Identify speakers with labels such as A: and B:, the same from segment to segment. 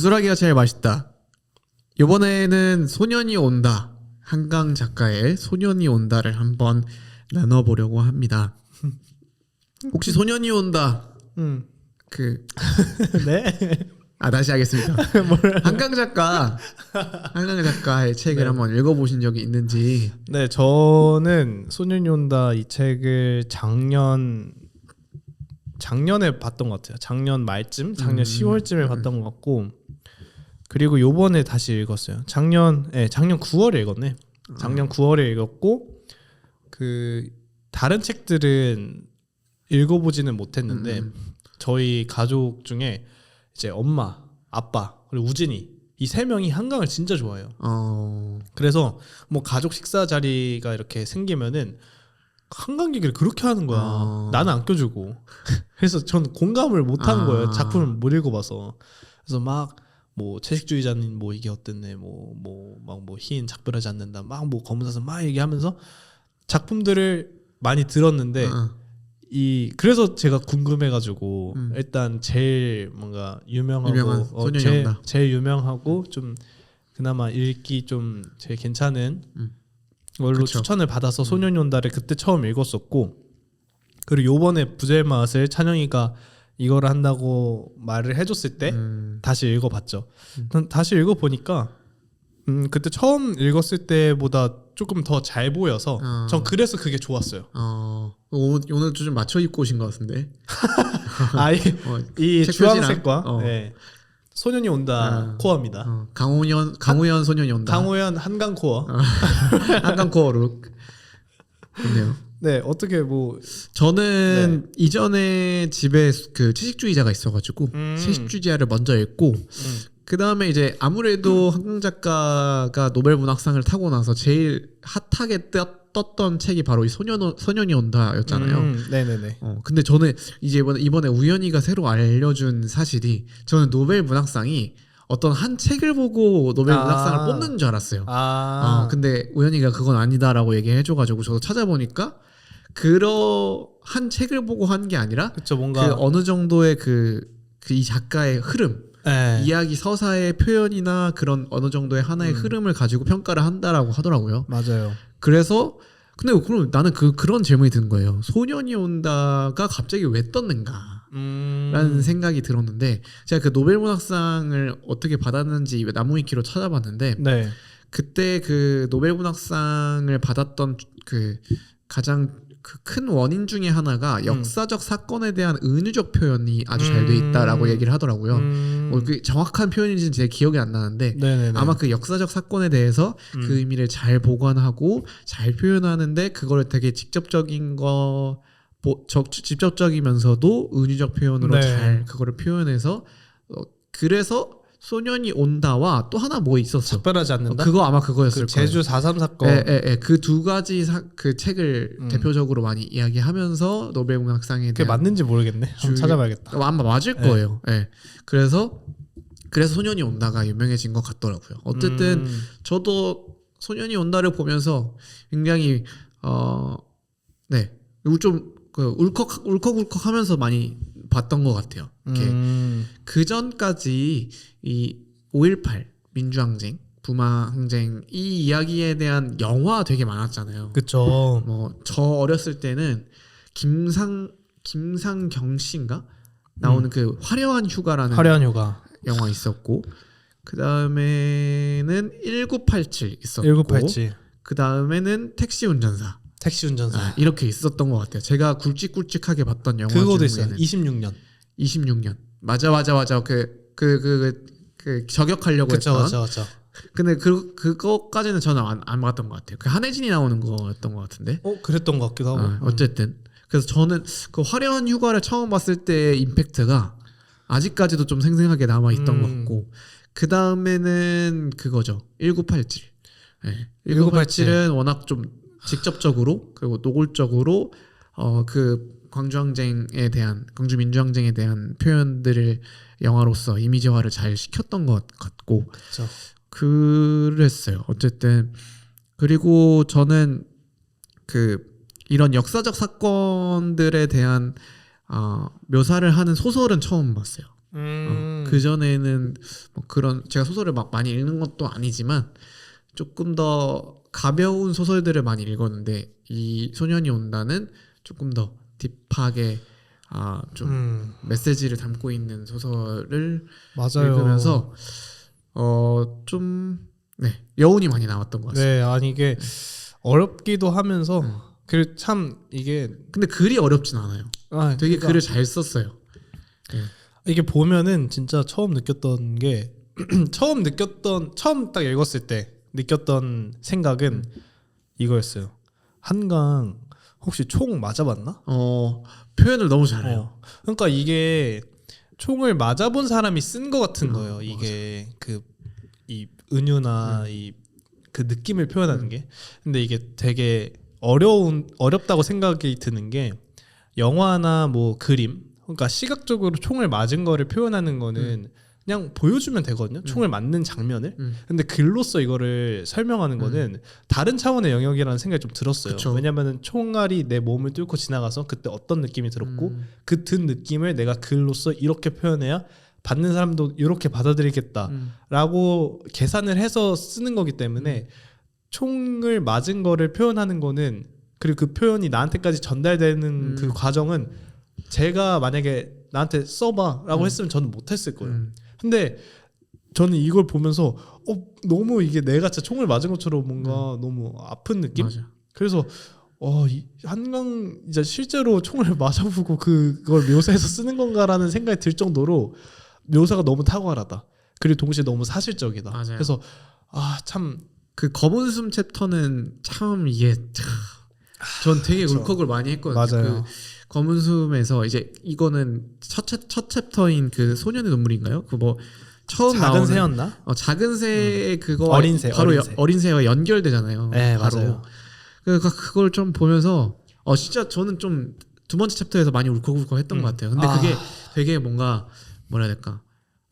A: 구슬하기가 제일 맛있다. 이번에는 소년이 온다. 한강 작가의 소년이 온다를 한번 나눠보려고 합니다. 혹시 소년이 온다 그
B: 네.
A: 다시 하겠습니다. 한강 작가의 책을
B: 네.
A: 한번 읽어보신 적이 있는지.
B: 네, 저는 소년이 온다 이 책을 작년에 봤던 것 같아요. 작년 말쯤, 작년 10월쯤에 봤던 것 같고, 그리고 요번에 다시 읽었어요. 작년 9월에 읽었네. 작년 9월에 읽었고, 그 다른 책들은 읽어보지는 못했는데 저희 가족 중에 이제 엄마, 아빠 그리고 우진이 이 세 명이 한강을 진짜 좋아해요. 그래서 뭐 가족 식사 자리가 이렇게 생기면은 한강 얘기를 그렇게 하는 거야. 나는 안 껴주고. 그래서 전 공감을 못 하는 거예요. 작품을 못 읽어봐서. 그래서 막 뭐 채식주의자는 뭐 이게 어땠네, 뭐 흰 작별하지 않는다, 막 뭐 검은사슴 막 얘기하면서 작품들을 많이 들었는데 그래서 제가 궁금해가지고 일단 제일 뭔가 유명한
A: 소년이 온다.
B: 제일 유명하고 좀 그나마 읽기 좀 제일 괜찮은 걸로
A: 그쵸.
B: 추천을 받아서 소년이 온다를 그때 처음 읽었었고, 그리고 요번에 부제의 맛을 찬영이가 이거를 한다고 말을 해줬을 때 다시 읽어봤죠. 다시 읽어보니까 그때 처음 읽었을 때보다 조금 더 잘 보여서 전 그래서 그게 좋았어요.
A: 오늘 좀 맞춰 입고 오신 것 같은데.
B: 이
A: 책
B: 주황색과
A: 표지랑,
B: 네. 소년이 온다 코어입니다.
A: 강우현 소년이 온다.
B: 강호연 한강 코어.
A: 한강 코어로 좋네요.
B: 네, 어떻게 뭐
A: 저는 이전에 집에 그 채식주의자가 있어가지고 채식주의자를 먼저 읽고 그 다음에 이제 아무래도 한강 작가가 노벨 문학상을 타고 나서 제일 핫하게 떴던 책이 바로 이 소년이 온다였잖아요.
B: 네네네.
A: 근데 저는 이제 이번에 우연히가 새로 알려준 사실이, 저는 노벨 문학상이 어떤 한 책을 보고 노벨 문학상을 뽑는 줄 알았어요. 근데 우연히가 그건 아니다라고 얘기해줘가지고 저도 찾아보니까 한 책을 보고 한 게 아니라
B: 그쵸, 뭔가
A: 그 어느 정도의 이 작가의 흐름, 이야기 서사의 표현이나 그런 어느 정도의 하나의 흐름을 가지고 평가를 한다라고 하더라고요.
B: 맞아요.
A: 그래서 근데 그럼 나는 그런 질문이 드는 거예요. 소년이 온다가 갑자기 왜 떴는가? 라는 생각이 들었는데, 제가 그 노벨 문학상을 어떻게 받았는지 나무위키로 찾아봤는데,
B: 네.
A: 그때 그 노벨 문학상을 받았던 그 가장 큰 원인 중에 하나가 역사적 사건에 대한 은유적 표현이 아주 잘 돼 있다라고 얘기를 하더라고요. 그 정확한 표현인지는 제 기억이 안 나는데
B: 네네네.
A: 아마 그 역사적 사건에 대해서 그 의미를 잘 보관하고 잘 표현하는데 그거를 되게 직접적이면서도 은유적 표현으로 잘 그거를 표현해서 그래서 소년이 온다와 또 하나 뭐 있었어.
B: 작별하지 않는다.
A: 그거 아마 그거였을
B: 그 제주
A: 거예요.
B: 4.3 사건.
A: 그 두 가지 그 책을 대표적으로 많이 이야기하면서 노벨 문학상에
B: 그게
A: 대한
B: 맞는지 모르겠네. 한번 찾아봐야겠다.
A: 아마 맞을 거예요. 그래서 소년이 온다가 유명해진 것 같더라고요. 어쨌든 저도 소년이 온다를 보면서 굉장히 좀 울컥울컥하면서 많이 봤던 것 같아요. 그 전까지 이 5.18 민주항쟁, 부마항쟁 이 이야기에 대한 영화 되게 많았잖아요.
B: 그쵸.
A: 저 어렸을 때는 김상경 씨인가 나오는 그 화려한 휴가라는 영화 있었고, 그 다음에는 1987 있었고,
B: 1987.
A: 그 다음에는 택시 운전사 이렇게 있었던 것 같아요. 제가 굵직굵직하게 봤던 영화
B: 그거도
A: 중에는
B: 있어요. 26년.
A: 맞아. 그 저격하려고 했던.
B: 그쵸.
A: 근데 그거까지는 저는 안 봤던 것 같아요. 그 한혜진이 나오는 거였던 것 같은데.
B: 그랬던 것 같기도 하고.
A: 어쨌든 그래서 저는 그 화려한 휴가를 처음 봤을 때의 임팩트가 아직까지도 좀 생생하게 남아 있던 것 같고, 그 다음에는 그거죠. 1987. 1987은 워낙 좀 직접적으로 그리고 노골적으로 그 광주 민주항쟁에 대한 표현들을 영화로서 이미지화를 잘 시켰던 것 같고,
B: 그쵸.
A: 그랬어요. 어쨌든 그리고 저는 이런 역사적 사건들에 대한 묘사를 하는 소설은 처음 봤어요. 그 전에는 뭐 그런 제가 소설을 막 많이 읽는 것도 아니지만 조금 더 가벼운 소설들을 많이 읽었는데 이 소년이 온다는 조금 더 딥하게 좀 메시지를 담고 있는 소설을
B: 맞아요.
A: 읽으면서 좀 여운이 많이 나왔던 것 같습니다.
B: 네, 아니 이게 어렵기도 하면서 그 참 이게
A: 근데 글이 어렵진 않아요. 되게
B: 그러니까
A: 글을 잘 썼어요.
B: 이게 보면은 진짜 처음 느꼈던 게 처음 딱 읽었을 때 느꼈던 생각은 이거였어요. 한강 혹시 총 맞아봤나?
A: 표현을 너무 잘해요.
B: 그러니까 이게 총을 맞아본 사람이 쓴 것 같은 거예요. 이게 그 이 은유나 이 그 느낌을 표현하는 게. 근데 이게 되게 어렵다고 생각이 드는 게 영화나 뭐 그림, 그러니까 시각적으로 총을 맞은 거를 표현하는 거는 그냥 보여주면 되거든요. 총을 맞는 장면을. 근데 글로써 이거를 설명하는 거는 다른 차원의 영역이라는 생각이 좀 들었어요.
A: 그쵸.
B: 왜냐면은 총알이 내 몸을 뚫고 지나가서 그때 어떤 느낌이 들었고 그 든 느낌을 내가 글로써 이렇게 표현해야 받는 사람도 이렇게 받아들이겠다라고 계산을 해서 쓰는 거기 때문에 총을 맞은 거를 표현하는 거는 그리고 그 표현이 나한테까지 전달되는 그 과정은 제가 만약에 나한테 써봐라고 했으면 저는 못했을 거예요. 근데 저는 이걸 보면서 너무 이게 내가 진짜 총을 맞은 것처럼 뭔가 너무 아픈 느낌?
A: 맞아.
B: 그래서 이 한강 이제 실제로 총을 맞아보고 그걸 묘사해서 쓰는 건가라는 생각이 들 정도로 묘사가 너무 탁월하다. 그리고 동시에 너무 사실적이다.
A: 맞아요.
B: 그래서 참
A: 그 검은 숨 챕터는 참 이게 전 되게
B: 그쵸.
A: 울컥을 많이 했거든요.
B: 맞아요.
A: 그 검은 숨에서 이제 이거는 첫 챕터인 그 소년의 눈물인가요? 그 뭐 처음
B: 작은
A: 나오는
B: 새였나?
A: 작은 새 그거
B: 어린 새,
A: 바로
B: 어린 새.
A: 어린 새와 연결되잖아요.
B: 네,
A: 바로.
B: 맞아요.
A: 그러니까 그걸 좀 보면서 진짜 저는 좀 두 번째 챕터에서 많이 울컥울컥했던 것 같아요. 근데 그게 되게 뭔가 뭐라 해야 될까?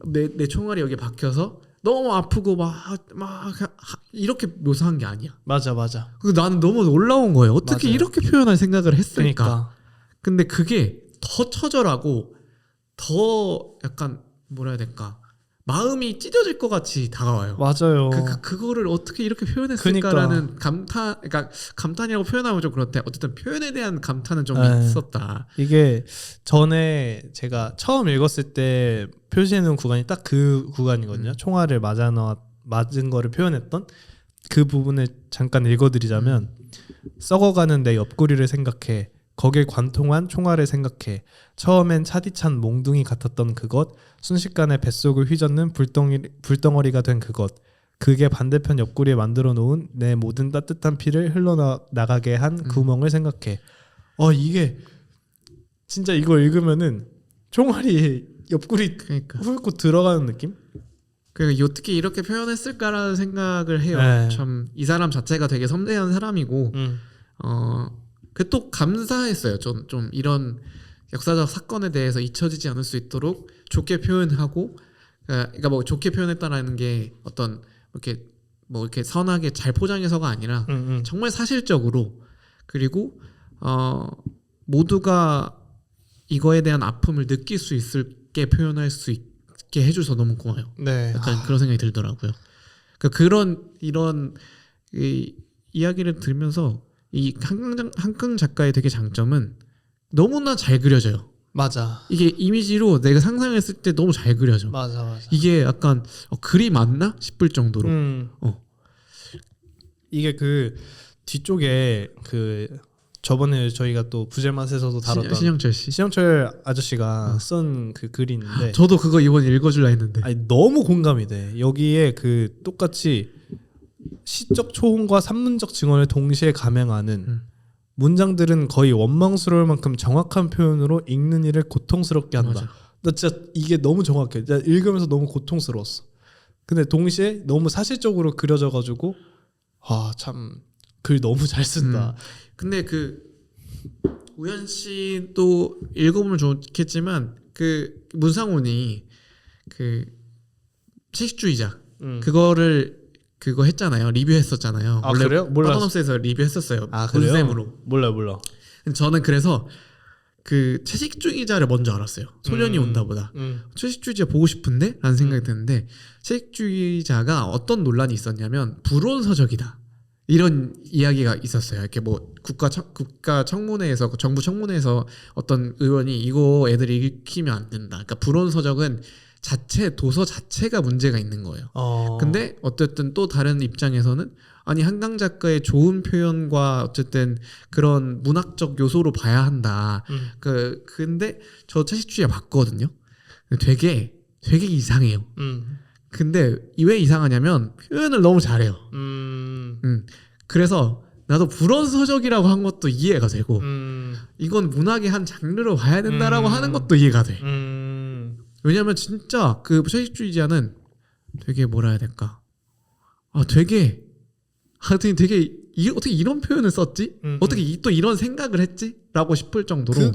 A: 내 총알이 여기 박혀서 너무 아프고 막 이렇게 묘사한 게 아니야.
B: 맞아.
A: 그 나는 너무 놀라운 거예요. 어떻게
B: 맞아요.
A: 이렇게 표현할 생각을 했을까?
B: 그러니까.
A: 근데 그게 더 처절하고 더 약간 뭐라 해야 될까? 마음이 찢어질 것 같이 다가와요.
B: 맞아요.
A: 그거를 어떻게 이렇게 표현했을까라는 그러니까 감탄이라고 표현하면 좀 그렇대. 어쨌든 표현에 대한 감탄은 좀 있었다.
B: 이게 전에 제가 처음 읽었을 때 표시해놓은 구간이 딱 그 구간이거든요. 총알을 맞은 거를 표현했던 그 부분을 잠깐 읽어드리자면 썩어가는 내 옆구리를 생각해. 거길 관통한 총알을 생각해. 처음엔 차디찬 몽둥이 같았던 그것, 순식간에 뱃속을 휘젓는 불덩어리가 된 그것, 그게 반대편 옆구리에 만들어 놓은 내 모든 따뜻한 피를 흘러나가게 한 구멍을 생각해. 이게 진짜 이거 읽으면은 총알이 옆구리
A: 그러니까.
B: 훑고 들어가는 느낌?
A: 그러니까 어떻게 이렇게 표현했을까라는 생각을 해요.
B: 네.
A: 참 이 사람 자체가 되게 섬세한 사람이고 그 또 감사했어요. 좀 이런 역사적 사건에 대해서 잊혀지지 않을 수 있도록 좋게 표현하고, 그러니까 뭐 좋게 표현했다라는 게 어떤 이렇게 선하게 잘 포장해서가 아니라 정말 사실적으로, 그리고 모두가 이거에 대한 아픔을 느낄 수 있게 표현할 수 있게 해줘서 너무 고마워요.
B: 네.
A: 약간 그런 생각이 들더라고요. 그러니까 이런 이야기를 들으면서 이 한강 작가의 되게 장점은 너무나 잘 그려져요.
B: 맞아.
A: 이게 이미지로 내가 상상했을 때 너무 잘 그려져.
B: 맞아.
A: 이게 약간 글이 맞나 싶을 정도로.
B: 이게 그 뒤쪽에 그 저번에 저희가 또 부제맛에서도 다뤘던 신영철 아저씨가 쓴 그 글이 있는데
A: 저도 그거 이번에 읽어줄라 했는데
B: 너무 공감이 돼. 여기에 그 똑같이 시적 초혼과 산문적 증언을 동시에 감행하는 문장들은 거의 원망스러울 만큼 정확한 표현으로 읽는 이를 고통스럽게 한다.
A: 맞아.
B: 나 진짜 이게 너무 정확해. 나 읽으면서 너무 고통스러웠어. 근데 동시에 너무 사실적으로 그려져가지고 참 글 너무 잘 쓴다.
A: 근데 우현 씨도 읽어보면 좋겠지만 문상훈이 채식주의자 그거 했잖아요. 리뷰했었잖아요. 원래
B: 그래요? 몰랐어.
A: 파도넘스에서 리뷰했었어요.
B: 그래요?
A: 문쌤으로.
B: 몰라.
A: 저는 그래서 그 채식주의자를 먼저 알았어요. 소년이 온다보다.
B: 음.
A: 채식주의자 보고 싶은데? 라는 생각이 드는데 채식주의자가 어떤 논란이 있었냐면 불온서적이다. 이런 이야기가 있었어요. 이렇게 뭐 국가 청문회에서 정부 청문회에서 어떤 의원이 이거 애들이 읽히면 안 된다. 그러니까 불온서적은 도서 자체가 문제가 있는 거예요. 근데 어쨌든 또 다른 입장에서는 아니 한강 작가의 좋은 표현과 어쨌든 그런 문학적 요소로 봐야 한다. 근데 저 채식주의자 봤거든요. 되게 이상해요. 근데 왜 이상하냐면 표현을 너무 잘해요. 그래서 나도 불온서적이라고 한 것도 이해가 되고 이건 문학의 한 장르로 봐야 된다라고 하는 것도 이해가 돼. 왜냐면 진짜 그 채식주의자는 되게 뭐라 해야 될까? 되게 어떻게 이런 표현을 썼지? 어떻게 또 이런 생각을 했지? 라고 싶을 정도로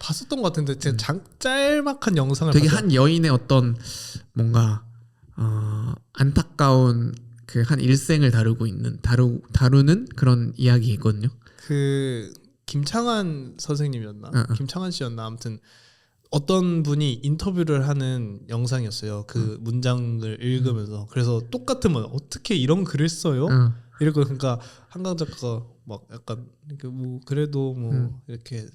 B: 봤었던 것 같은데 제가 짤막한 영상을
A: 되게
B: 봤어요.
A: 한 여인의 어떤 뭔가 안타까운 그 한 일생을 다루는 그런 이야기이거든요.
B: 그 김창완 선생님이었나? 김창완 씨였나? 아무튼 어떤 분이 인터뷰를 하는 영상이었어요. 그 문장을 읽으면서. 그래서 똑같으면 어떻게 이런 글을 써요? 이러고 그러니까 한강 작가가 막 약간 뭐 그래도 뭐 이렇게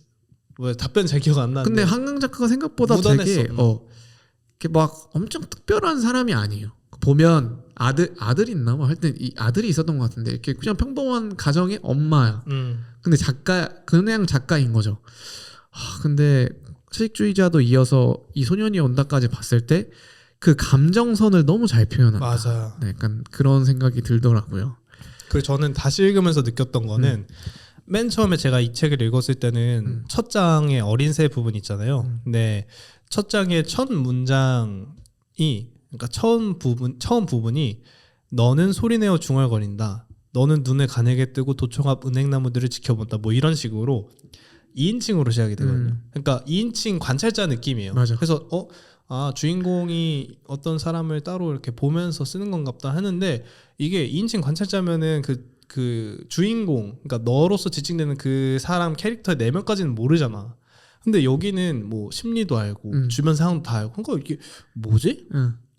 B: 뭐 답변 잘 기억 안 나는데.
A: 근데 한강 작가가 생각보다
B: 묻어냈어.
A: 되게 이렇게 막 엄청 특별한 사람이 아니에요. 보면 아들이 있나 뭐 하여튼 이 아들이 있었던 것 같은데 이렇게 그냥 평범한 가정의 엄마야. 근데 그냥 작가인 거죠. 근데 채식주의자도 이어서 이 소년이 온다까지 봤을 때 그 감정선을 너무 잘 표현한다.
B: 맞아요.
A: 네, 약간 그런 생각이 들더라고요.
B: 그리고 저는 다시 읽으면서 느꼈던 거는 맨 처음에 제가 이 책을 읽었을 때는 첫 장의 어린새 부분 있잖아요. 근데 첫 장의 첫 문장이 그러니까 처음 부분이 너는 소리내어 중얼거린다. 너는 눈을 가늘게 뜨고 도청 앞 은행나무들을 지켜본다. 뭐 이런 식으로 2인칭으로 시작이 되거든요. 그러니까 2인칭 관찰자 느낌이에요.
A: 맞아.
B: 그래서 주인공이 어떤 사람을 따로 이렇게 보면서 쓰는 건가 보다 하는데 이게 2인칭 관찰자면은 그 주인공 그러니까 너로서 지칭되는 그 사람 캐릭터의 내면까지는 모르잖아. 근데 여기는 뭐 심리도 알고 주변 상황도 다 알고 그러니까 이게 뭐지?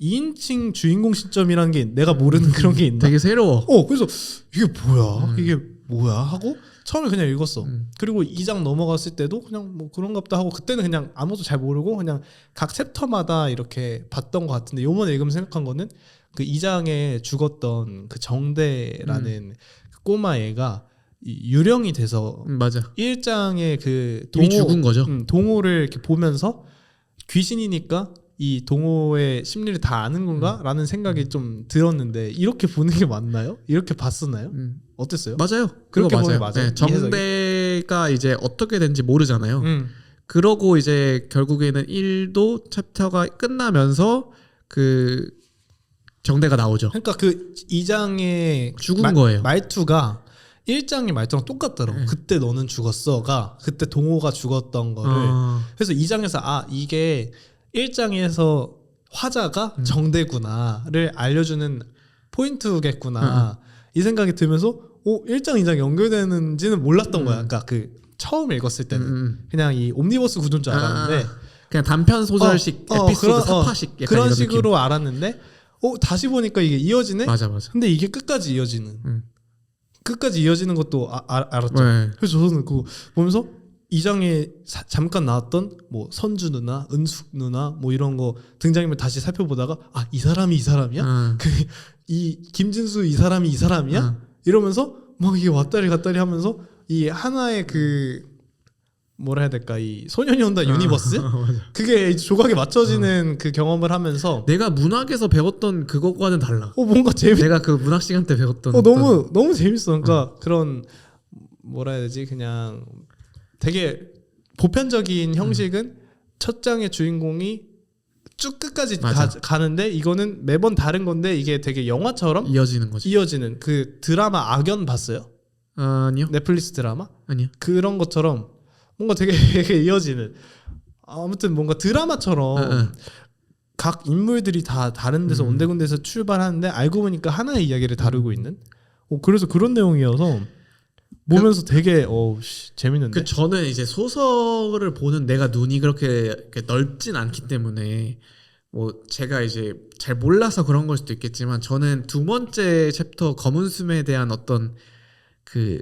B: 2인칭 주인공 시점이라는 게 내가 모르는 그런 게 있나?
A: 되게 새로워.
B: 그래서 이게 뭐야? 이게 뭐야? 하고 처음에 그냥 읽었어. 그리고 2장 넘어갔을 때도 그냥 뭐 그런가 보다 하고 그때는 그냥 아무것도 잘 모르고 그냥 각 챕터마다 이렇게 봤던 것 같은데 요번에 읽으면 생각한 거는 그 2장에 죽었던 그 정대라는 그 꼬마 애가 유령이 돼서
A: 맞아.
B: 1장에 그
A: 이미 죽은 거죠.
B: 동호를 이렇게 보면서 귀신이니까 이 동호의 심리를 다 아는 건가? 라는 생각이 좀 들었는데 이렇게 보는 게 맞나요? 이렇게 봤었나요? 어땠어요?
A: 맞아요.
B: 그렇게
A: 그거
B: 보면
A: 맞아요.
B: 맞아요.
A: 네, 정대가 이제 어떻게 된지 모르잖아요. 그러고 이제 결국에는 1도 챕터가 끝나면서 그 정대가 나오죠.
B: 그러니까 그 2장의
A: 죽은 거예요.
B: 말투가 1장의 말투랑 똑같더라고. 그때 너는 죽었어가 그때 동호가 죽었던 거를 그래서 2장에서 이게 1장에서 화자가 정대구나를 알려주는 포인트겠구나 이 생각이 들면서 1장 2장 연결되는지는 몰랐던 거야. 그러니까 그 처음 읽었을 때는 그냥 이 옴니버스 구조인 줄 알았는데
A: 그냥 단편 소설식 에피소드 사파식 약간
B: 그런
A: 이런
B: 식으로
A: 느낌.
B: 알았는데 다시 보니까 이게 이어지네.
A: 맞아.
B: 근데 이게 끝까지 이어지는 것도 알았죠.
A: 네.
B: 그래서 저는 그거 보면서 2장에 잠깐 나왔던 뭐 선주 누나, 은숙 누나 뭐 이런 거 등장인물 다시 살펴보다가 이 사람이 이 사람이야? 이 김진수 이 사람이 이 사람이야? 이러면서 막 이게 왔다리 갔다리 하면서 이 하나의 그 뭐라 해야 될까 이 소년이 온다 유니버스 그게 조각에 맞춰지는 그 경험을 하면서
A: 내가 문학에서 배웠던 그것과는 달라.
B: 뭔가
A: 내가 그 문학 시간 때 배웠던
B: 너무 재밌어. 그러니까 그런 뭐라 해야 되지 그냥 되게 보편적인 형식은 첫 장의 주인공이 쭉 끝까지 가는데 이거는 매번 다른 건데 이게 되게 영화처럼
A: 이어지는 거지.
B: 이어지는 그 드라마 악연 봤어요?
A: 아니요.
B: 넷플릭스 드라마?
A: 아니요.
B: 그런 것처럼 뭔가 되게 이어지는 아무튼 뭔가 드라마처럼 각 인물들이 다 다른 데서 온데군데서 출발하는데 알고 보니까 하나의 이야기를 다루고 있는 그래서 그런 내용이어서 보면서 되게 재밌는데.
A: 그 저는 이제 소설을 보는 내가 눈이 이렇게 넓진 않기 때문에 뭐 제가 이제 잘 몰라서 그런 걸 수도 있겠지만 저는 두 번째 챕터 검은 숨에 대한 어떤 그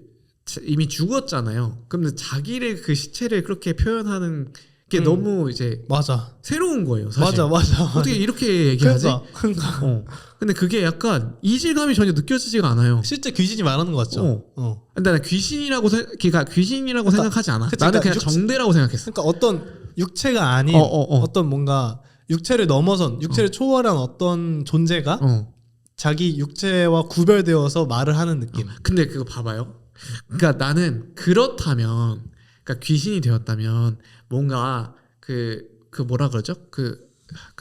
A: 이미 죽었잖아요. 근데 자기를 그 시체를 그렇게 표현하는 게 너무 이제
B: 맞아.
A: 새로운 거예요. 사실.
B: 맞아.
A: 어떻게 이렇게 얘기하지?
B: 그러니까.
A: 근데 그게 약간 이질감이 전혀 느껴지지가 않아요.
B: 실제 귀신이 말하는 것 같죠.
A: 근데 난 귀신이라고
B: 그러니까,
A: 생각하지 않아.
B: 그치,
A: 나는
B: 그러니까
A: 그냥 정대라고 생각했어.
B: 그러니까 어떤 육체가 아닌 어떤 뭔가 육체를 넘어선 육체를 초월한 어떤 존재가 자기 육체와 구별되어서 말을 하는 느낌.
A: 근데 그거 봐봐요. 그러니까 나는 그렇다면, 그러니까 귀신이 되었다면 뭔가 그 뭐라 그러죠? 그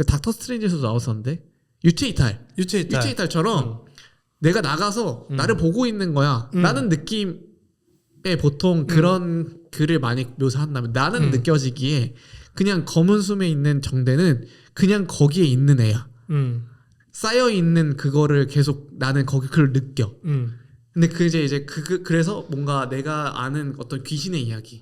A: 닥터 스트레인지에서도 나왔었는데 유체 이탈처럼 내가 나가서 나를 보고 있는 거야. 라는 느낌에 보통 그런 글을 많이 묘사한다면 나는 느껴지기에 그냥 검은 숨에 있는 정대는 그냥 거기에 있는 애야. 쌓여 있는 그거를 계속 나는 거기 그걸 느껴. 근데 그 이제 그래서 뭔가 내가 아는 어떤 귀신의 이야기,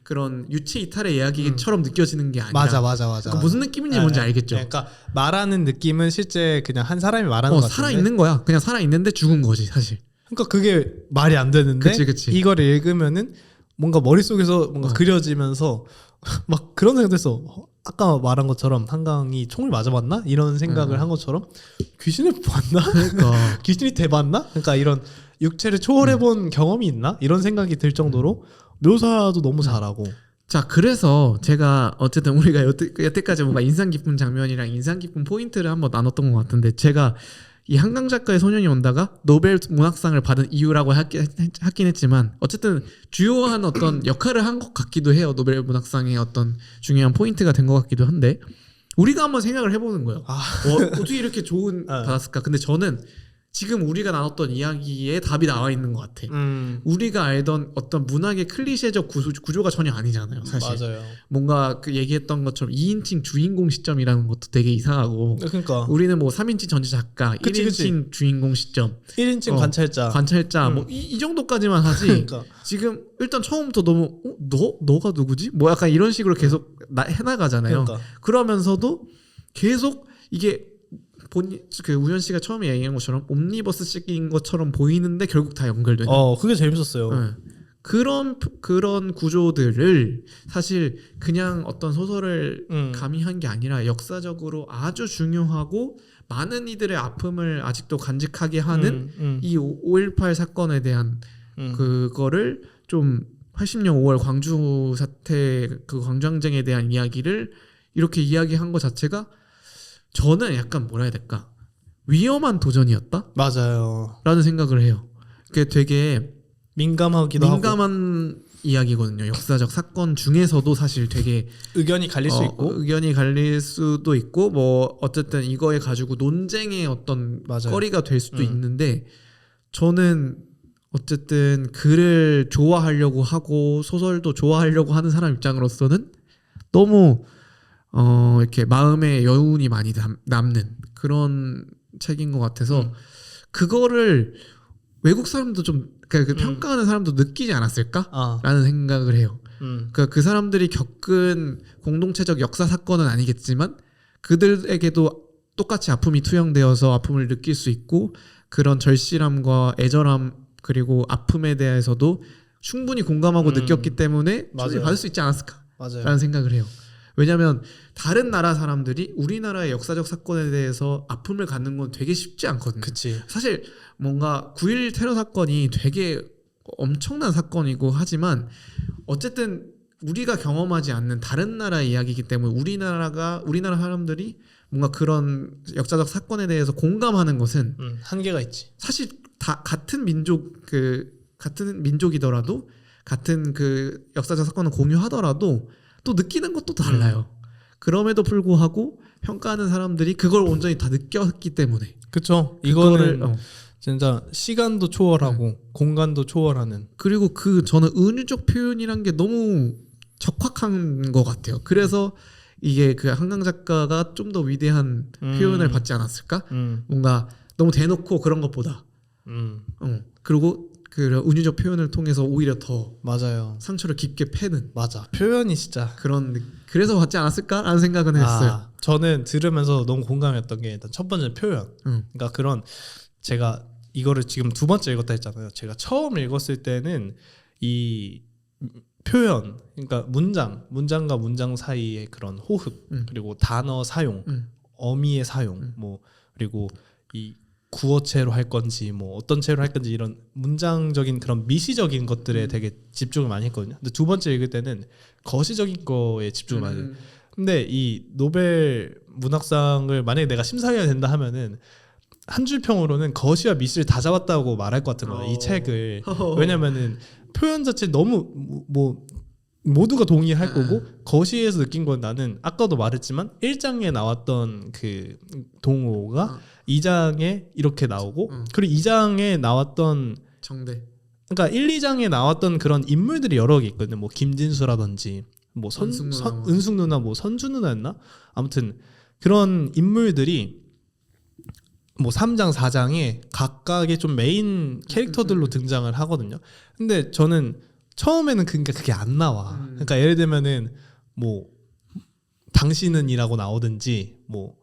A: 그런 유체 이탈의 이야기처럼 느껴지는 게 아니라.
B: 맞아.
A: 그러니까 무슨 느낌인지 뭔지 알겠죠?
B: 그러니까 말하는 느낌은 실제 그냥 한 사람이 말하는 것 같은데.
A: 살아 있는 거야. 그냥 살아 있는데 죽은 거지 사실.
B: 그러니까 그게 말이 안 되는데.
A: 그치.
B: 이거를 읽으면은 뭔가 머릿속에서 뭔가 그려지면서 막 그런 생각했어. 아까 말한 것처럼 한강이 총을 맞아봤나? 이런 생각을 한 것처럼 귀신을 봤나?
A: 그러니까
B: 귀신이 돼봤나? 그러니까 이런 육체를 초월해본 경험이 있나? 이런 생각이 들 정도로 묘사도 너무 잘하고.
A: 자, 그래서 제가 어쨌든 우리가 여태까지 뭔가 인상 깊은 장면이랑 인상 깊은 포인트를 한번 나눴던 것 같은데, 제가 이 한강 작가의 소년이 온다가 노벨 문학상을 받은 이유라고 하긴 했지만 어쨌든 주요한 어떤 역할을 한 것 같기도 해요. 노벨 문학상의 어떤 중요한 포인트가 된 것 같기도 한데, 우리가 한번 생각을 해보는 거예요. 어떻게 이렇게 좋은 받았을까? 근데 저는 지금 우리가 나눴던 이야기에 답이 나와 있는 것 같아. 우리가 알던 어떤 문학의 클리셰적 구조가 전혀 아니잖아요, 사실.
B: 맞아요.
A: 뭔가 그 얘기했던 것처럼 2인칭 주인공 시점이라는 것도 되게 이상하고.
B: 그러니까
A: 우리는 뭐 3인칭 전체 작가, 1인칭 주인공 시점,
B: 1인칭 관찰자
A: 뭐 이 정도까지만 하지.
B: 그러니까.
A: 지금 일단 처음부터 너무 너가 누구지? 뭐 약간 이런 식으로 계속 해나가잖아요.
B: 그러니까.
A: 그러면서도 계속 이게 그 우현 씨가 처음에 얘기한 것처럼 옴니버스식인 것처럼 보이는데 결국 다 연결되는.
B: 그게 재밌었어요.
A: 네. 그런 구조들을 사실 그냥 어떤 소설을 가미한 게 아니라 역사적으로 아주 중요하고 많은 이들의 아픔을 아직도 간직하게 하는 이 5.18 사건에 대한 그거를 좀 80년 5월 광주 사태, 그 광주항쟁에 대한 이야기를 이렇게 이야기한 것 자체가 저는 약간 뭐라 해야 될까, 위험한 도전이었다?
B: 맞아요.
A: 라는 생각을 해요. 그게 되게
B: 민감하기도 하고
A: 민감한 이야기거든요. 역사적 사건 중에서도 사실 되게
B: 의견이 갈릴 수 있고
A: 의견이 갈릴 수도 있고 뭐 어쨌든 이거에 가지고 논쟁의 어떤
B: 맞아요.
A: 거리가 될 수도 있는데, 저는 어쨌든 글을 좋아하려고 하고 소설도 좋아하려고 하는 사람 입장으로서는 너무 이렇게 마음에 여운이 많이 남는 그런 책인 것 같아서 그거를 외국 사람도 좀 그 평가하는 사람도 느끼지 않았을까라는 생각을 해요. 그러니까 그 사람들이 겪은 공동체적 역사 사건은 아니겠지만 그들에게도 똑같이 아픔이 투영되어서 아픔을 느낄 수 있고, 그런 절실함과 애절함 그리고 아픔에 대해서도 충분히 공감하고 느꼈기 때문에 저들이 받을 수 있지 않았을까라는 생각을 해요. 왜냐하면 다른 나라 사람들이 우리나라의 역사적 사건에 대해서 아픔을 갖는 건 되게 쉽지 않거든요.
B: 그치.
A: 사실 뭔가 9.11 테러 사건이 되게 엄청난 사건이고 하지만 어쨌든 우리가 경험하지 않는 다른 나라의 이야기이기 때문에 우리나라 사람들이 뭔가 그런 역사적 사건에 대해서 공감하는 것은
B: 한계가 있지.
A: 사실 다 같은 민족이더라도 같은 그 역사적 사건을 공유하더라도 또 느끼는 것도 달라요. 그럼에도 불구하고 평가하는 사람들이 그걸 온전히 다 느꼈기 때문에.
B: 그쵸. 이거는 진짜 시간도 초월하고 공간도 초월하는.
A: 그리고 저는 은유적 표현이란 게 너무 적확한 것 같아요. 그래서 이게 그 한강 작가가 좀 더 위대한 표현을 받지 않았을까? 뭔가 너무 대놓고 그런 것보다. 그리고 그런 은유적 표현을 통해서 오히려 더
B: 맞아요.
A: 상처를 깊게 패는
B: 맞아. 표현이 진짜.
A: 그래서 받지 않았을까라는 생각은 했어요.
B: 저는 들으면서 너무 공감했던 게 일단 첫 번째 표현. 그러니까 그런 제가 이거를 지금 두 번째 읽었다 했잖아요. 제가 처음 읽었을 때는 이 표현, 그러니까 문장과 문장 사이의 그런 호흡, 그리고 단어 사용, 어미의 사용, 뭐 그리고 이 구어체로 할 건지 뭐 어떤 체로 할 건지 이런 문장적인 그런 미시적인 것들에 되게 집중을 많이 했거든요. 근데 두 번째 읽을 때는 거시적인 거에 집중을 많이 해요. 근데 이 노벨 문학상을 만약에 내가 심사해야 된다 하면은 한 줄 평으로는 거시와 미시를 다 잡았다고 말할 것 같은 거예요. 이 책을. 왜냐면은 표현 자체 너무 뭐 모두가 동의할 거고 거시에서 느낀 건 나는 아까도 말했지만 1장에 나왔던 그 동호가 2장에 이렇게 나오고 그리고 2장에 나왔던
A: 정대.
B: 그러니까 1, 2장에 나왔던 그런 인물들이 여러 개 있거든요. 뭐 김진수라든지 뭐 은숙 누나 뭐 선주 누나였나? 아무튼 그런 인물들이 뭐 3장, 4장에 각각의 좀 메인 캐릭터들로 등장을 하거든요. 근데 저는 처음에는 그게 안 나와. 그러니까 예를 들면은 뭐 당신은이라고 나오든지 뭐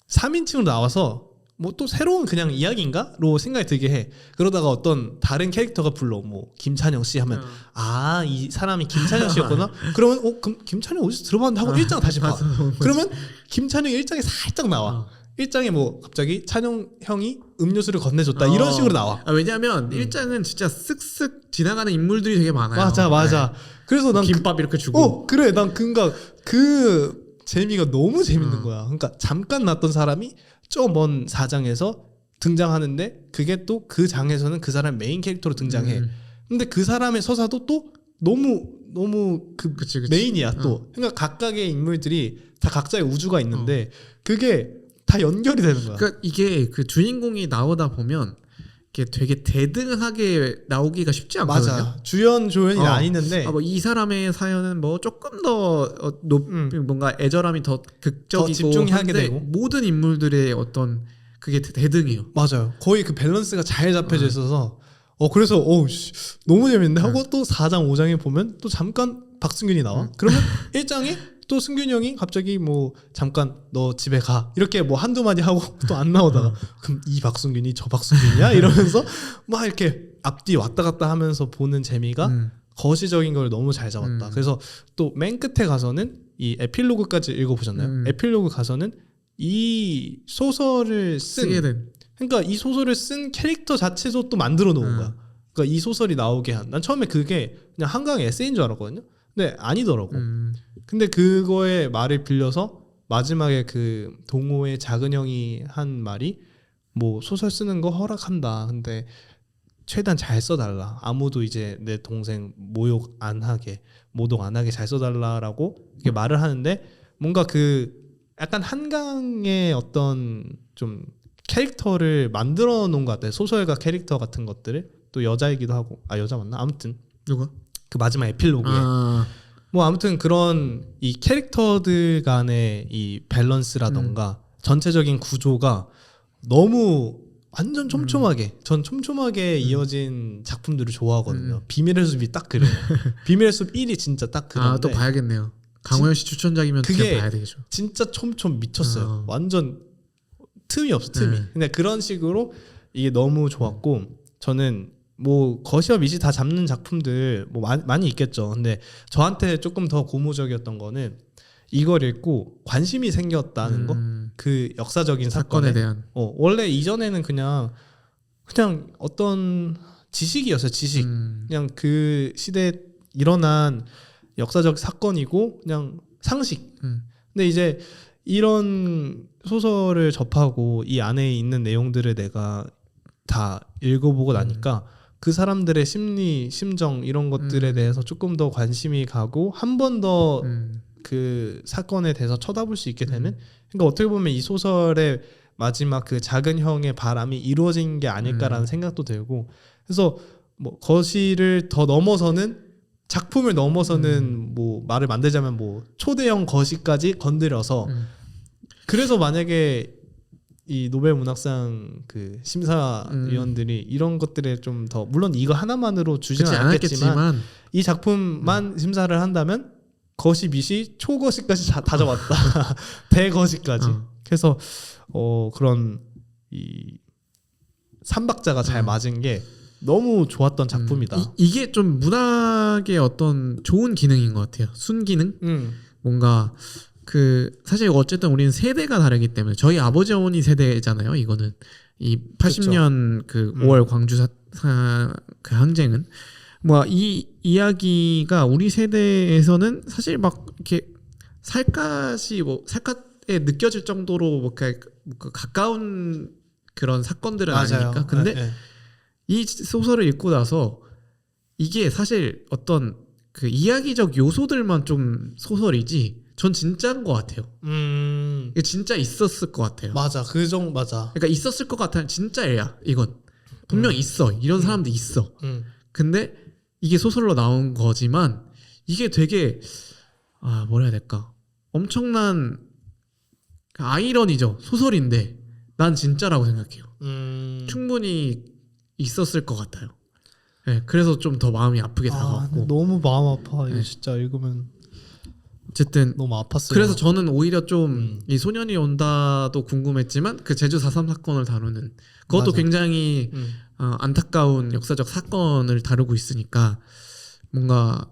B: 3인칭으로 나와서 뭐 또 새로운 그냥 이야기인가로 생각이 들게 해. 그러다가 어떤 다른 캐릭터가 불러 뭐 김찬영 씨 하면 아, 이 사람이 김찬영 씨였구나. 그러면 그럼 김찬영 어디서 들어봤는데 하고 1장 다시 봐. 그러면 김찬영 1장에 살짝 나와. 1장에 뭐 갑자기 찬영 형이 음료수를 건네줬다 이런 식으로 나와.
A: 왜냐하면 1장은 진짜 쓱쓱 지나가는 인물들이 되게 많아요.
B: 맞아. 그래서 난
A: 김밥 이렇게 주고.
B: 그래. 난 그 재미가 너무 재밌는 거야. 그러니까 잠깐 났던 사람이 저 먼 4장에서 등장하는데 그게 또 그 장에서는 그 사람 메인 캐릭터로 등장해. 근데 그 사람의 서사도 또 너무
A: 그치.
B: 메인이야 또. 그러니까 각각의 인물들이 다 각자의 우주가 있는데 그게 다 연결이 되는 거야.
A: 그러니까 이게 그 주인공이 나오다 보면 이게 되게 대등하게 나오기가 쉽지 않거든요.
B: 맞아. 주연 조연이 나뉘는데
A: 뭐 이 사람의 사연은 뭐 조금 더 뭔가 애절함이 더 극적이고
B: 더 집중하게 되고
A: 모든 인물들의 어떤 그게 대등해요.
B: 맞아요. 거의 그 밸런스가 잘 잡혀져 있어서 그래서 너무 재밌는데 하고 또 4장 5장에 보면 또 잠깐 박승균이 나와. 그러면 1장에 또 승균이 형이 갑자기 뭐 잠깐 너 집에 가 이렇게 뭐 한두 마디 하고 또 안 나오다가 그럼 이 박승균이 저 박승균이야 이러면서 막 이렇게 앞뒤 왔다 갔다 하면서 보는 재미가 거시적인 걸 너무 잘 잡았다. 그래서 또 맨 끝에 가서는 이 에필로그까지 읽어보셨나요? 에필로그 가서는 이 소설을
A: 쓰게 된
B: 그러니까 이 소설을 쓴 캐릭터 자체도 또 만들어 놓은 거야. 그러니까 이 소설이 나오게 난 처음에 그게 그냥 한강 에세이인 줄 알았거든요. 근데 아니더라고. 근데 그거의 말을 빌려서 마지막에 그 동호의 작은 형이 한 말이 뭐 소설 쓰는 거 허락한다. 근데 최대한 잘 써달라. 아무도 이제 내 동생 모욕 안 하게, 모독 안 하게 잘 써달라라고 이렇게 말을 하는데 뭔가 그 약간 한강의 어떤 좀 캐릭터를 만들어 놓은 것 같아요. 소설가 캐릭터 같은 것들을. 또 여자이기도 하고. 여자 맞나? 아무튼
A: 누가?
B: 그 마지막 에필로그에 뭐 아무튼 그런 이 캐릭터들 간의 이 밸런스라던가 전체적인 구조가 너무 완전 촘촘하게 전 촘촘하게 이어진 작품들을 좋아하거든요. 비밀의 숲이 딱 그래요. 비밀의 숲 1이 진짜 딱 그런데
A: 또 봐야겠네요. 강호연 씨 추천작이면
B: 그게
A: 봐야 되겠죠.
B: 진짜 촘촘 미쳤어요. 완전 틈이 없어 틈이. 근데 그런 식으로 이게 너무 좋았고 저는 뭐 거시와 미시 다 잡는 작품들 뭐 많이 있겠죠. 근데 저한테 조금 더 고무적이었던 거는 이걸 읽고 관심이 생겼다는 거. 그 역사적인 사건에
A: 대한.
B: 원래 이전에는 그냥 어떤 지식이었어요. 지식. 그냥 그 시대에 일어난 역사적 사건이고 그냥 상식. 근데 이제 이런 소설을 접하고 이 안에 있는 내용들을 내가 다 읽어보고 나니까 그 사람들의 심리, 심정 이런 것들에 대해서 조금 더 관심이 가고 한 번 더 그 사건에 대해서 쳐다볼 수 있게 되는. 그러니까 어떻게 보면 이 소설의 마지막 그 작은 형의 바람이 이루어진 게 아닐까라는 생각도 들고. 그래서 뭐 거시를 더 넘어서는 작품을 넘어서는 뭐 말을 만들자면 뭐 초대형 거시까지 건드려서 그래서 만약에 이 노벨 문학상 그 심사위원들이 이런 것들에 좀 더 물론 이거 하나만으로 주지는
A: 그렇지
B: 않았겠지만
A: 않았겠지만
B: 이 작품만 심사를 한다면 거시, 미시, 초거시까지 다 잡았다. 대거시까지. 그래서 그런 이 삼박자가 잘 맞은 게 너무 좋았던 작품이다.
A: 이게 좀 문학의 어떤 좋은 기능인 것 같아요. 순기능. 뭔가 그 사실 어쨌든 우리는 세대가 다르기 때문에 저희 아버지 어머니 세대잖아요. 이거는 이 80년 그 5월 광주 그 항쟁은 뭐 이 이야기가 우리 세대에서는 사실 막 이렇게 살갗이 뭐 살갗에 느껴질 정도로 뭐 가까운 그런 사건들은
B: 맞아요.
A: 아니니까. 근데
B: 네.
A: 이 소설을 읽고 나서 이게 사실 어떤 그 이야기적 요소들만 좀 소설이지 전 진짜인 것 같아요. 이게 진짜 있었을 것 같아요.
B: 맞아. 그 정도 맞아.
A: 그러니까 있었을 것 같아. 진짜야. 이건 분명 있어. 이런 사람도 있어. 근데 이게 소설로 나온 거지만 이게 되게 뭐라 해야 될까? 엄청난 아이러니죠. 소설인데 난 진짜라고 생각해요. 충분히 있었을 것 같아요. 네, 그래서 좀 더 마음이 아프게 다가왔고.
B: 너무 마음 아파. 이거
A: 네.
B: 진짜 읽으면
A: 어쨌든
B: 너무 아팠어요.
A: 그래서 저는 오히려 좀 이 소년이 온다도 궁금했지만 그 제주 4.3 사건을 다루는 그것도
B: 맞아.
A: 굉장히 안타까운 역사적 사건을 다루고 있으니까 뭔가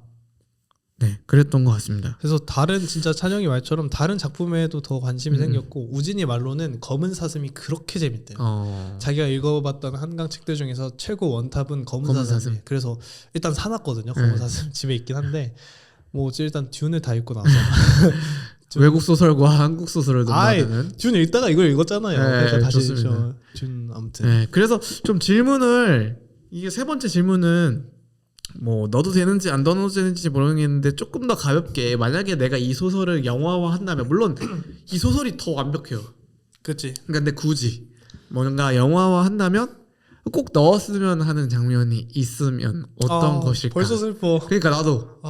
A: 네 그랬던 것 같습니다.
B: 그래서 다른 진짜 찬영이 말처럼 다른 작품에도 더 관심이 생겼고 우진이 말로는 검은 사슴이 그렇게 재밌대요. 자기가 읽어봤던 한강 책들 중에서 최고 원탑은 검은 사슴.
A: 사슴.
B: 그래서 일단 사놨거든요. 검은 사슴 집에 있긴 한데 뭐 일단 듀는 다 읽고 나서
A: 외국 소설과 한국 소설을 논하는
B: 듀 읽다가 이걸 읽었잖아요.
A: 네,
B: 그래서 다시
A: 좋습니다.
B: 듀 아무튼
A: 네, 그래서 좀 질문을 이게 세 번째 질문은 뭐 넣어도 되는지 안 넣어도 되는지 모르겠는데 조금 더 가볍게 만약에 내가 이 소설을 영화화 한다면 물론 이 소설이 더 완벽해요.
B: 그렇지.
A: 근데 굳이 뭔가 영화화 한다면 꼭 넣었으면 하는 장면이 있으면 어떤 것일까?
B: 벌써 슬퍼.
A: 그러니까 나도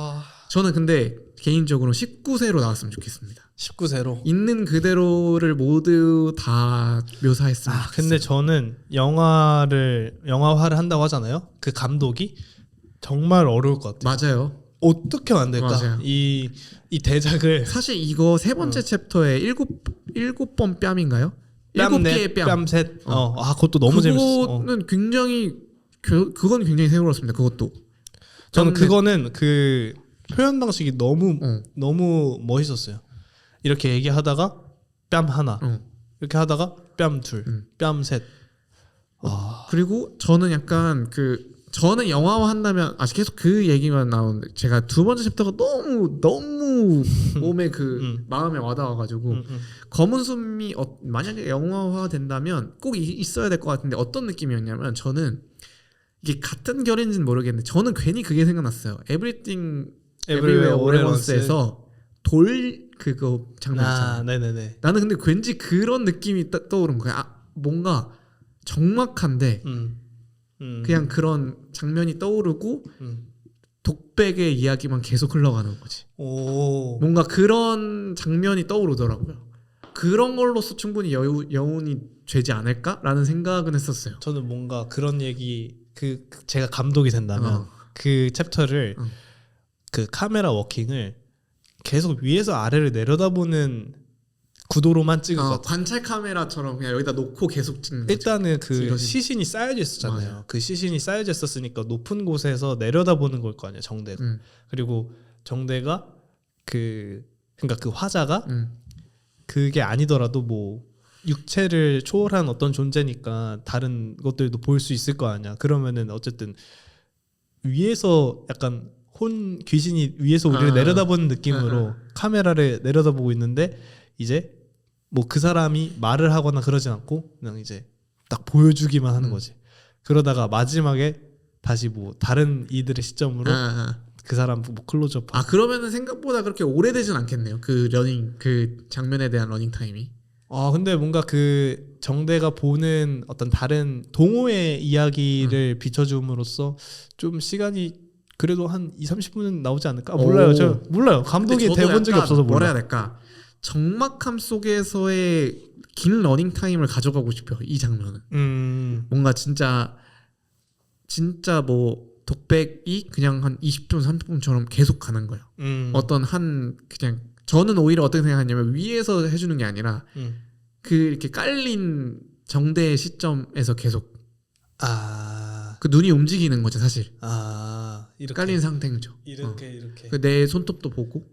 A: 저는 근데 개인적으로 19세로 나왔으면 좋겠습니다.
B: 19세로.
A: 있는 그대로를 모두 다 묘사했으면 좋겠어요.
B: 근데 저는 영화화를 한다고 하잖아요. 그 감독이 정말 어려울 것 같아요.
A: 맞아요.
B: 어떻게 만들까?
A: 맞아요.
B: 이 대작을
A: 사실 이거 세 번째 챕터에 일곱 번 뺨인가요? 일곱 개의 뺨.
B: 뺨셋. 그것도 너무 재밌었어.
A: 그거는 굉장히 그건 굉장히 새로웠습니다. 그것도.
B: 저는
A: 뺨넷.
B: 그거는 그 표현 방식이 너무 멋있었어요. 이렇게 얘기하다가 뺨 하나, 이렇게 하다가 뺨 둘, 뺨 셋.
A: 그리고 저는 약간 저는 영화화 한다면 계속 그 얘기만 나오는데 제가 두 번째 챕터가 너무 몸에 마음에 와닿아가지고 검은 숨이 만약에 영화화 된다면 꼭 있어야 될 것 같은데 어떤 느낌이었냐면 저는 이게 같은 결인지는 모르겠는데 저는 괜히 그게 생각났어요. Everything Everywhere All at Once에서 돌 그거 장면 있잖아요.
B: 네네네.
A: 나는 근데 왠지 그런 느낌이 떠오른 거야. 뭔가 적막한데 그냥 그런 장면이 떠오르고 독백의 이야기만 계속 흘러가는 거지. 뭔가 그런 장면이 떠오르더라고요. 그런 걸로서 충분히 여운이 되지 않을까라는 생각은 했었어요.
B: 저는 뭔가 그런 얘기 제가 감독이 된다면 그 챕터를 그 카메라 워킹을 계속 위에서 아래를 내려다보는 구도로만 찍을 것 같아요.
A: 관찰 카메라처럼 그냥 여기다 놓고 계속 찍는 거죠.
B: 일단은 그
A: 이런
B: 시신이 쌓여져 있었잖아요.
A: 맞아요.
B: 그 시신이 쌓여져 있었으니까 높은 곳에서 내려다보는 걸 거 아니에요. 정대가. 그리고 정대가 그러니까 그 화자가 그게 아니더라도 뭐 육체를 초월한 어떤 존재니까 다른 것들도 볼 수 있을 거 아니야. 그러면은 어쨌든 위에서 약간 귀신이 위에서 우리를 내려다보는 느낌으로 카메라를 내려다보고 있는데 이제 뭐 그 사람이 말을 하거나 그러진 않고 그냥 이제 딱 보여주기만 하는 거지. 그러다가 마지막에 다시 뭐 다른 이들의 시점으로 그 사람 뭐 클로즈업.
A: 그러면은 생각보다 그렇게 오래되진 않겠네요. 그 장면에 대한 러닝 타임이.
B: 근데 뭔가 그 정대가 보는 어떤 다른 동호의 이야기를 비춰줌으로써 좀 시간이 그래도 한 2-30분은 나오지 않을까? 몰라요. 몰라요. 감독이 대본 적이 없어서 몰라요.
A: 뭐라 해야 될까? 적막함 속에서의 긴 러닝 타임을 가져가고 싶어요. 이 장면은 뭔가 진짜 뭐 독백이 그냥 한 20분 30분처럼 계속 가는 거예요. 어떤 한 그냥 저는 오히려 어떻게 생각하냐면 위에서 해주는 게 아니라 그 이렇게 깔린 정대의 시점에서 계속 그 눈이 움직이는 거죠 사실.
B: 이렇게
A: 깔린 상태죠.
B: 이렇게
A: 내 손톱도 보고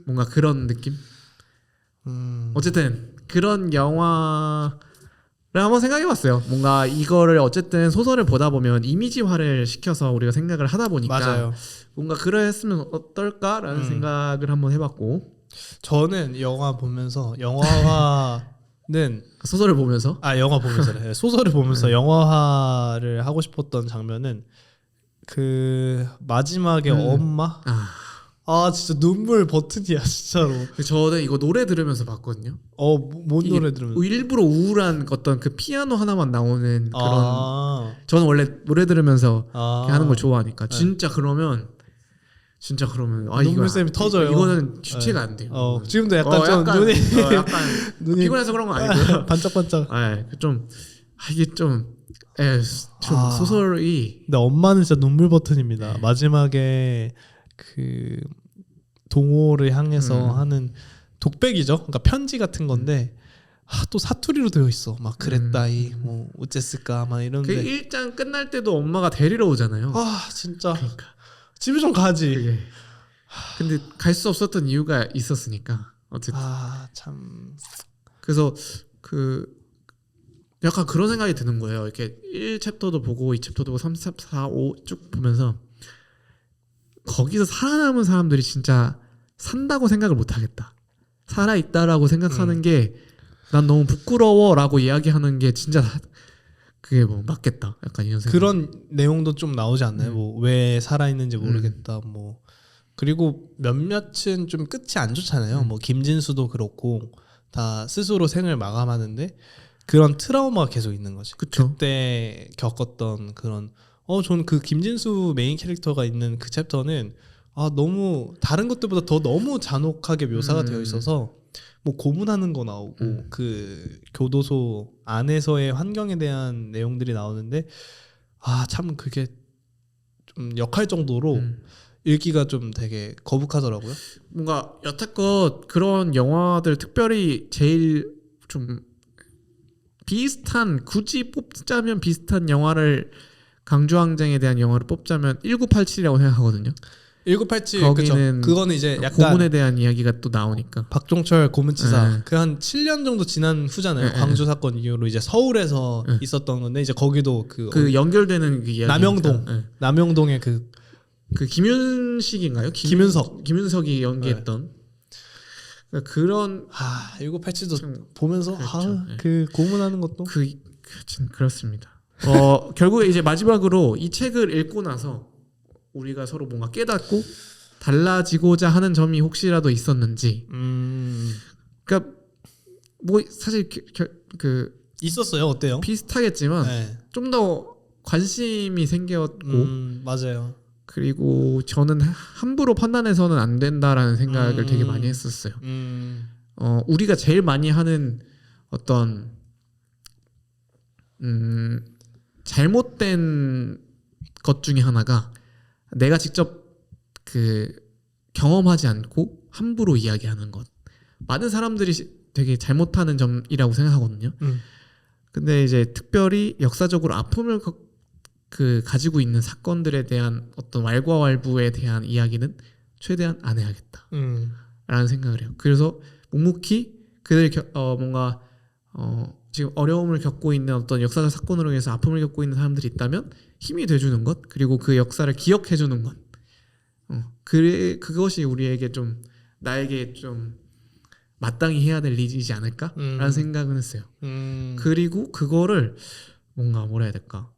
A: 뭔가 그런 느낌. 어쨌든 그런 영화를 한번 생각해봤어요. 뭔가 이거를 어쨌든 소설을 보다 보면 이미지화를 시켜서 우리가 생각을 하다 보니까
B: 맞아요.
A: 뭔가 그랬으면 어떨까라는 생각을 한번 해봤고.
B: 저는 영화 보면서 영화화는
A: 소설을 보면서
B: 영화 보면서래. 소설을 보면서 영화화를 하고 싶었던 장면은 그 마지막에 엄마 진짜 눈물 버튼이야 진짜로.
A: 저는 이거 노래 들으면서 봤거든요.
B: 뭔 노래 들으면서?
A: 일부러 우울한 어떤 그 피아노 하나만 나오는 그런. 저는 원래 노래 들으면서 하는 걸 좋아하니까 진짜 그러면
B: 눈물샘이 터져요.
A: 이거는 주체가 안 돼요.
B: 지금도 약간 좀 눈이
A: 피곤해서 그런 건 아니고요.
B: 반짝반짝.
A: 이게 좀 소설이.
B: 근데 엄마는 진짜 눈물 버튼입니다. 마지막에 그 동호를 향해서 하는 독백이죠. 그러니까 편지 같은 건데 또 사투리로 되어 있어. 막 그랬다이 뭐 어쨌을까 막 이런데.
A: 그 1장 끝날 때도 엄마가 데리러 오잖아요.
B: 진짜.
A: 그러니까.
B: 집에 좀 가지.
A: 그게. 근데 갈 수 없었던 이유가 있었으니까 어쨌든.
B: 참.
A: 그래서 그 약간 그런 생각이 드는 거예요. 이렇게 1챕터도 보고 2챕터도 보고 3, 4, 5 쭉 보면서 거기서 살아남은 사람들이 진짜 산다고 생각을 못 하겠다. 살아있다라고 생각하는 게 난 너무 부끄러워라고 이야기하는 게 진짜 그게 뭐 맞겠다. 약간 이런 생각.
B: 그런 내용도 좀 나오지 않나요? 뭐 왜 살아있는지 모르겠다. 뭐 그리고 몇몇은 좀 끝이 안 좋잖아요. 뭐 김진수도 그렇고 다 스스로 생을 마감하는데 그런 트라우마가 계속 있는 거지.
A: 그쵸.
B: 그때 겪었던 그런 저는 그 김진수 메인 캐릭터가 있는 그 챕터는 너무 다른 것들보다 더 너무 잔혹하게 묘사가 되어 있어서 뭐 고문하는 거 나오고 그 교도소 안에서의 환경에 대한 내용들이 나오는데 참 그게 좀 역할 정도로 읽기가 좀 되게 거북하더라고요.
A: 뭔가 여태껏 그런 영화들 특별히 제일 좀 비슷한 굳이 뽑자면 비슷한 영화를 강주항쟁에 대한 영화를 뽑자면 1987이라고 생각하거든요.
B: 1987
A: 거기는
B: 그거는 이제 약간
A: 고문에 대한 이야기가 또 나오니까.
B: 박종철 고문치사 그 한 7년 정도 지난 후잖아요. 광주 사건 이후로 이제 서울에서 있었던 건데 이제 거기도 그
A: 연결되는 그 이야기.
B: 남영동의 그
A: 김윤식인가요? 김윤석이 연기했던 그런
B: 1987도 보면서 그 고문하는 것도
A: 그렇습니다. 결국에 이제 마지막으로 이 책을 읽고 나서 우리가 서로 뭔가 깨닫고 달라지고자 하는 점이 혹시라도 있었는지. 그러니까 뭐 사실
B: 있었어요. 어때요?
A: 비슷하겠지만 좀 더 관심이 생겼고.
B: 맞아요.
A: 그리고 저는 함부로 판단해서는 안 된다라는 생각을 되게 많이 했었어요. 우리가 제일 많이 하는 어떤 잘못된 것 중에 하나가 내가 직접 경험하지 않고 함부로 이야기하는 것. 많은 사람들이 되게 잘못하는 점이라고 생각하거든요. 근데 이제 특별히 역사적으로 아픔을 가지고 있는 사건들에 대한 어떤 왈가왈부에 대한 이야기는 최대한 안 해야겠다 라는 생각을 해요. 그래서 묵묵히 그들이 뭔가 지금 어려움을 겪고 있는 어떤 역사적 사건으로 인해서 아픔을 겪고 있는 사람들이 있다면 힘이 돼주는 것, 그리고 그 역사를 기억해주는 것, 그것이 우리에게 좀 나에게 좀 마땅히 해야 될 일이지 않을까라는 생각은 했어요. 그리고 그거를 뭔가 뭐라 해야 될까,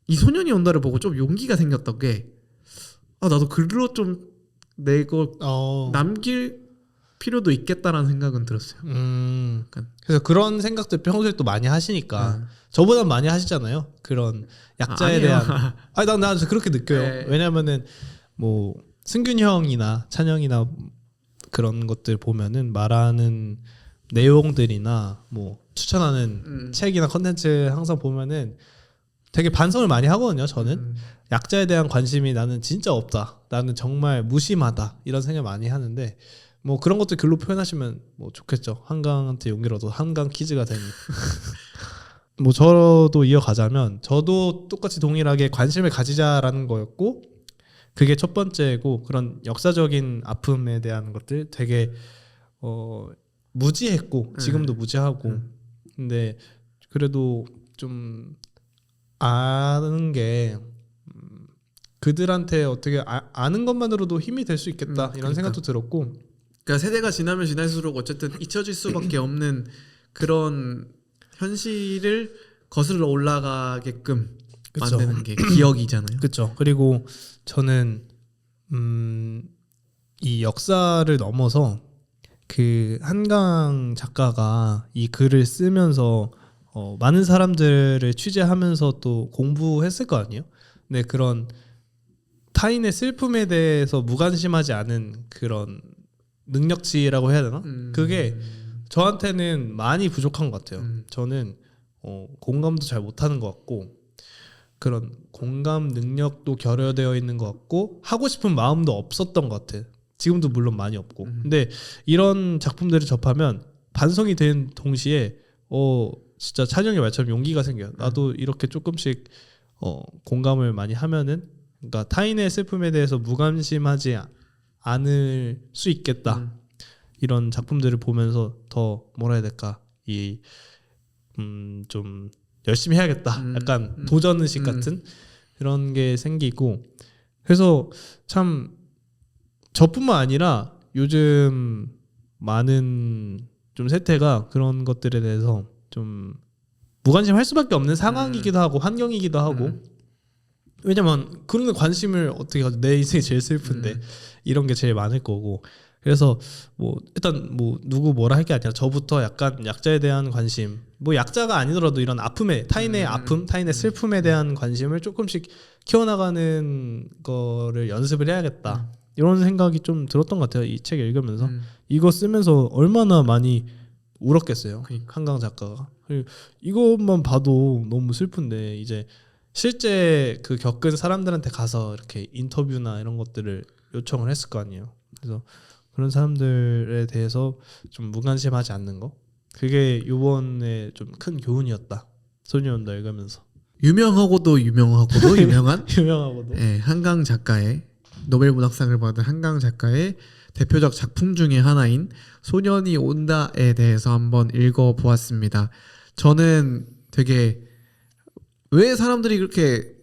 A: 이 소년이 온다를 보고 좀 용기가 생겼던 게 나도 글로 좀 내거 남길 필요도 있겠다라는 생각은 들었어요.
B: 그래서 그런 생각들 평소에 또 많이 하시니까 저보다 많이 하시잖아요. 그런 약자에 대한. 난 그렇게 느껴요.
A: 네.
B: 왜냐면은 뭐 승균 형이나 찬영이나 그런 것들 보면은 말하는 내용들이나 뭐 추천하는 책이나 컨텐츠 항상 보면은 되게 반성을 많이 하거든요. 저는 약자에 대한 관심이 나는 진짜 없다. 나는 정말 무심하다. 이런 생각 많이 하는데 뭐 그런 것도 글로 표현하시면 뭐 좋겠죠. 한강한테 용기를 얻어 한강 키즈가 되니. 뭐 저도 이어가자면 저도 똑같이 동일하게 관심을 가지자라는 거였고 그게 첫 번째고 그런 역사적인 아픔에 대한 것들 되게 무지했고 지금도 무지하고 근데 그래도 좀 아는 게 그들한테 어떻게 아는 것만으로도 힘이 될 수 있겠다 이런
A: 그러니까.
B: 생각도 들었고
A: 그러니까 세대가 지나면 지날수록 어쨌든 잊혀질 수밖에 없는 그런 현실을 거슬러 올라가게끔
B: 그쵸.
A: 만드는 게 기억이잖아요.
B: 그렇죠. 그리고 저는 이 역사를 넘어서 그 한강 작가가 이 글을 쓰면서 많은 사람들을 취재하면서 또 공부했을 거 아니에요. 근데 그런 타인의 슬픔에 대해서 무관심하지 않은 그런 능력치라고 해야 되나? 그게 저한테는 많이 부족한 것 같아요. 저는 공감도 잘 못하는 것 같고 그런 공감 능력도 결여되어 있는 것 같고 하고 싶은 마음도 없었던 것 같아. 지금도 물론 많이 없고. 근데 이런 작품들을 접하면 반성이 된 동시에 진짜 찬영의 말처럼 용기가 생겨요. 나도 이렇게 조금씩 공감을 많이 하면은 그러니까 타인의 슬픔에 대해서 무관심하지 않을 수 있겠다. 이런 작품들을 보면서 더 뭐라 해야 될까 좀 열심히 해야겠다. 약간 도전 의식 같은 그런 게 생기고 그래서 참 저뿐만 아니라 요즘 많은 좀 세태가 그런 것들에 대해서 좀 무관심할 수밖에 없는 상황이기도 하고 환경이기도 하고 왜냐면 그런 데 관심을 어떻게 가져 내 인생이 제일 슬픈데 이런 게 제일 많을 거고 그래서 뭐 일단 뭐 누구 뭐라 할 게 아니라 저부터 약간 약자에 대한 관심 뭐 약자가 아니더라도 이런 아픔에 타인의 아픔 타인의 슬픔에 대한 관심을 조금씩 키워나가는 거를 연습을 해야겠다 이런 생각이 좀 들었던 것 같아요. 이 책 읽으면서 이거 쓰면서 얼마나 많이 울었겠어요. 한강 작가가 이것만 봐도 너무 슬픈데 이제 실제 그 겪은 사람들한테 가서 이렇게 인터뷰나 이런 것들을 요청을 했을 거 아니에요. 그래서 그런 사람들에 대해서 좀 무관심하지 않는 거 그게 이번에 좀 큰 교훈이었다. 소녀온다 읽으면서
A: 유명하고도 유명한
B: 유명하고도
A: 한강 작가의 노벨 문학상을 받은 한강 작가의 대표적 작품 중에 하나인 소년이 온다에 대해서 한번 읽어보았습니다. 저는 되게 왜 사람들이 그렇게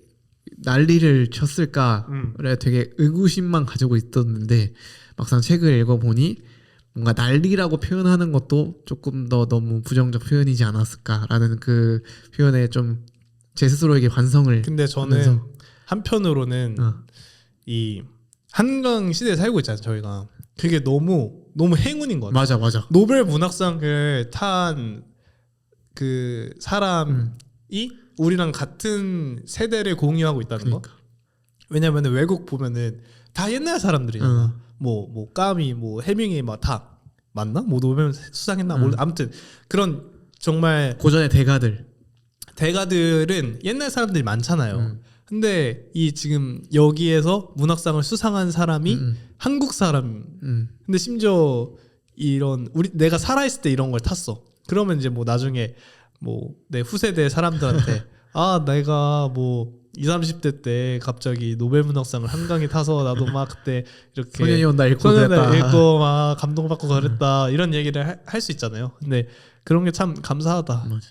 A: 난리를 쳤을까를 되게 의구심만 가지고 있었는데 막상 책을 읽어보니 뭔가 난리라고 표현하는 것도 조금 더 너무 부정적 표현이지 않았을까라는 그 표현에 좀 제 스스로에게 반성을
B: 근데 저는
A: 하면서.
B: 한편으로는 이 한강 시대에 살고 있잖아요. 저희가 그게 너무 행운인 것 같아요.
A: 맞아
B: 노벨 문학상을 탄 그 사람이 우리랑 같은 세대를 공유하고 있다는 거. 왜냐면 외국 보면은 다 옛날 사람들이잖아. 뭐 까미, 뭐 해밍웨이 막 다 맞나? 뭐 노벨 수상했나? 아무튼 그런 정말
A: 고전의
B: 대가들은 옛날 사람들이 많잖아요. 근데 이 지금 여기에서 문학상을 수상한 사람이 한국 사람. 근데 심지어 이런 내가 살아있을 때 이런 걸 탔어. 그러면 이제 뭐 나중에 뭐 내 후세대 사람들한테 내가 뭐 20, 30대 때 갑자기 노벨 문학상을 한강에 타서 나도 막 그때 이렇게
A: 소년이 온다 읽고
B: 막 감동받고 그랬다 이런 얘기를 할 수 있잖아요. 근데 그런 게 참 감사하다.
A: 맞아.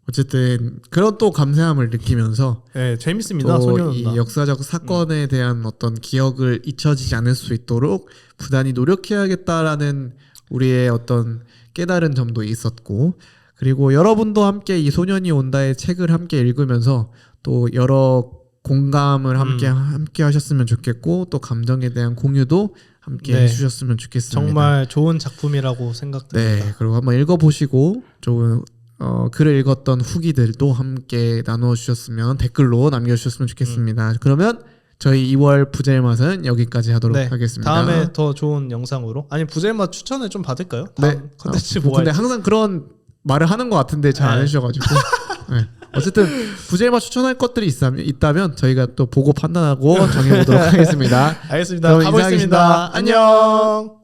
A: 어쨌든 그런 또 감사함을 느끼면서
B: 재밌습니다.
A: 또 이 역사적 사건에 대한 어떤 기억을 잊혀지지 않을 수 있도록 부단히 노력해야겠다라는 우리의 어떤 깨달은 점도 있었고 그리고 여러분도 함께 이 소년이 온다의 책을 함께 읽으면서 또 여러 공감을 함께 하셨으면 좋겠고 또 감정에 대한 공유도 함께 해주셨으면 좋겠습니다.
B: 정말 좋은 작품이라고 생각됩니다.
A: 네, 그리고 한번 읽어보시고 좋은 글을 읽었던 후기들도 함께 나누어주셨으면 댓글로 남겨주셨으면 좋겠습니다. 그러면 저희 2월 부젤맛은 여기까지 하도록 하겠습니다.
B: 다음에 더 좋은 영상으로 부젤맛 추천을 좀 받을까요?
A: 네.
B: 컨텐츠
A: 근데 항상 그런 말을 하는 것 같은데 잘 안
B: 네.
A: 해주셔가지고 네. 어쨌든 부젤마 추천할 것들이 있다면 저희가 또 보고 판단하고 정해보도록 하겠습니다.
B: 알겠습니다.
A: 그럼
B: 가보겠습니다.
A: 인사하겠습니다.
B: 안녕.